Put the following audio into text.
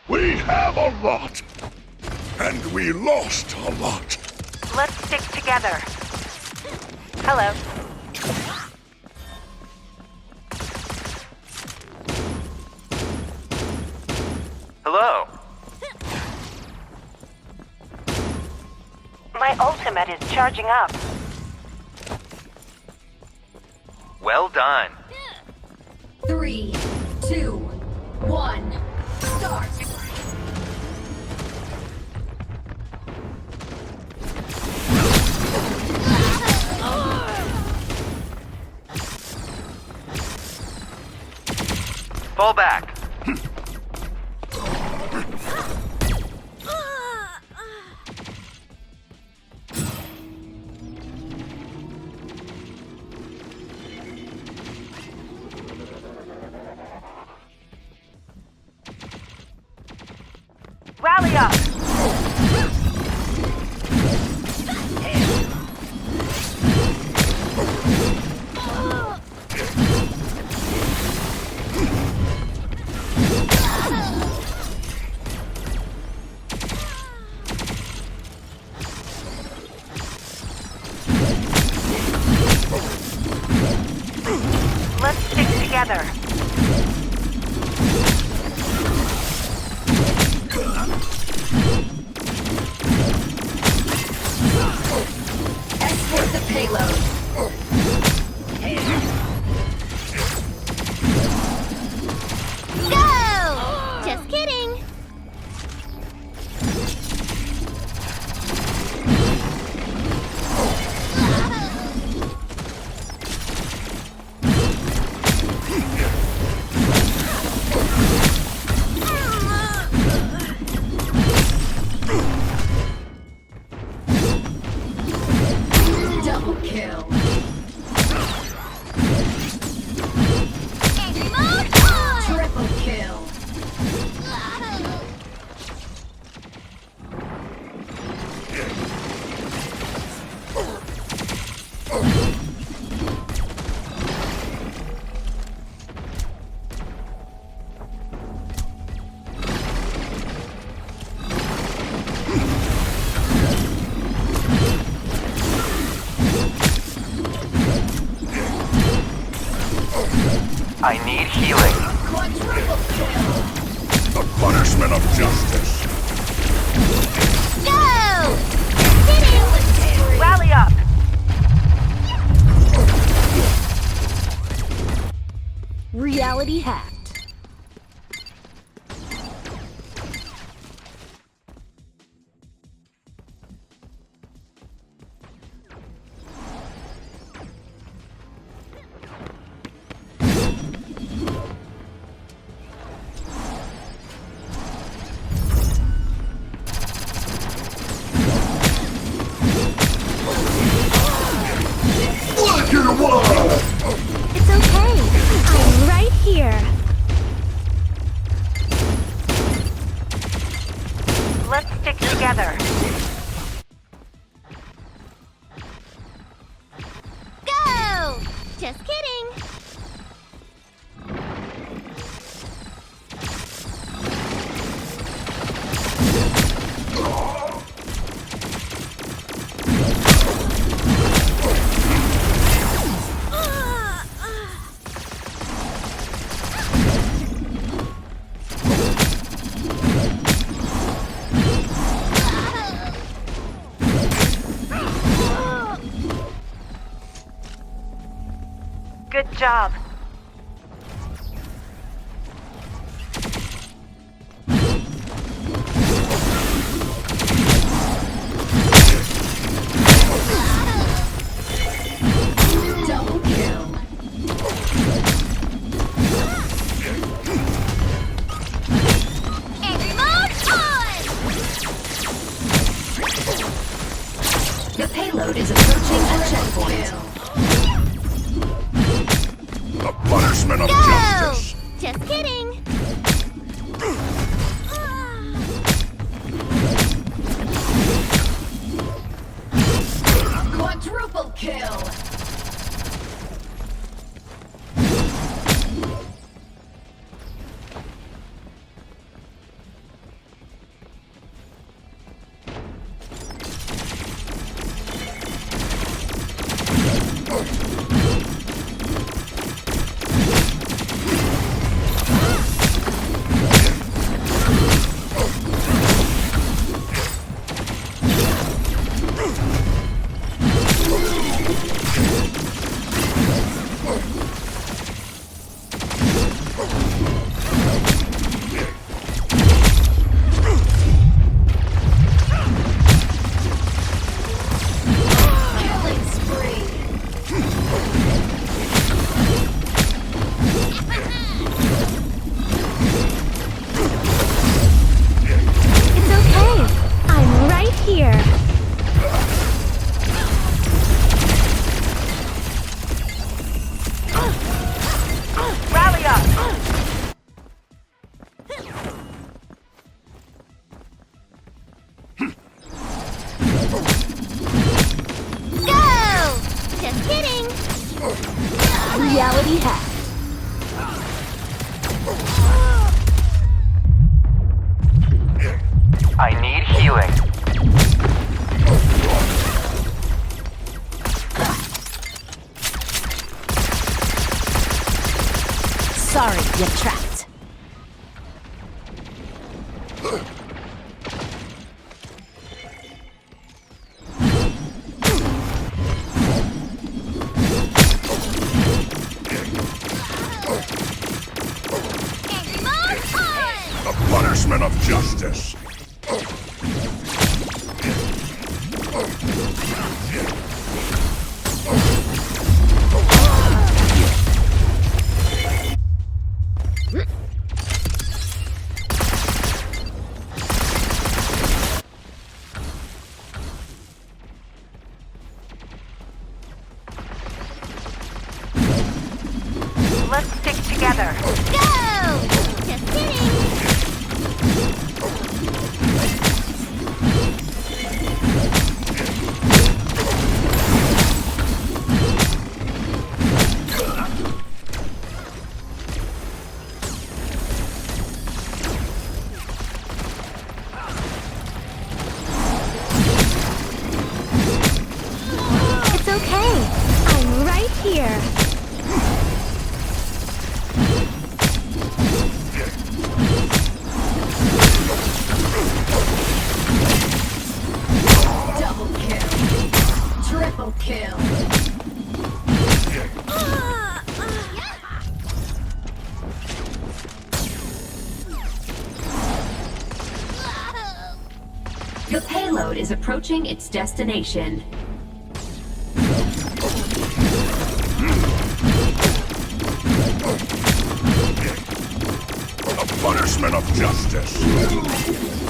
We have a lot, and we lost a lot. Let's stick together. Hello. Hello. My ultimate is charging up. Well done. 3, 2, 1, start! Fall back. Rally up! Let's stick together. Escort the payload. Go! Just kidding. Double kill. Mode on! Triple kill. I need healing. Quadruple kill. The punishment of justice. Go! Kidding! Rally up! Reality hacked. Black and white! It's okay. I'm right here. Let's stick together. Go! Just kidding. Good job. Double kill. Angry mode on! The payload is approaching a checkpoint. The punishment of Go! justice. Just kidding. Quadruple kill. Killing spree. It's okay. I'm right here. Rally up! Go! Just kidding. Reality hack. I need healing. Sorry, you're trapped. Angry mode on! The punishment of justice. Let's stick together. Go! Just kidding. It's okay. I'm right here. Double kill. Triple kill. The payload is approaching its destination. The punishment of justice.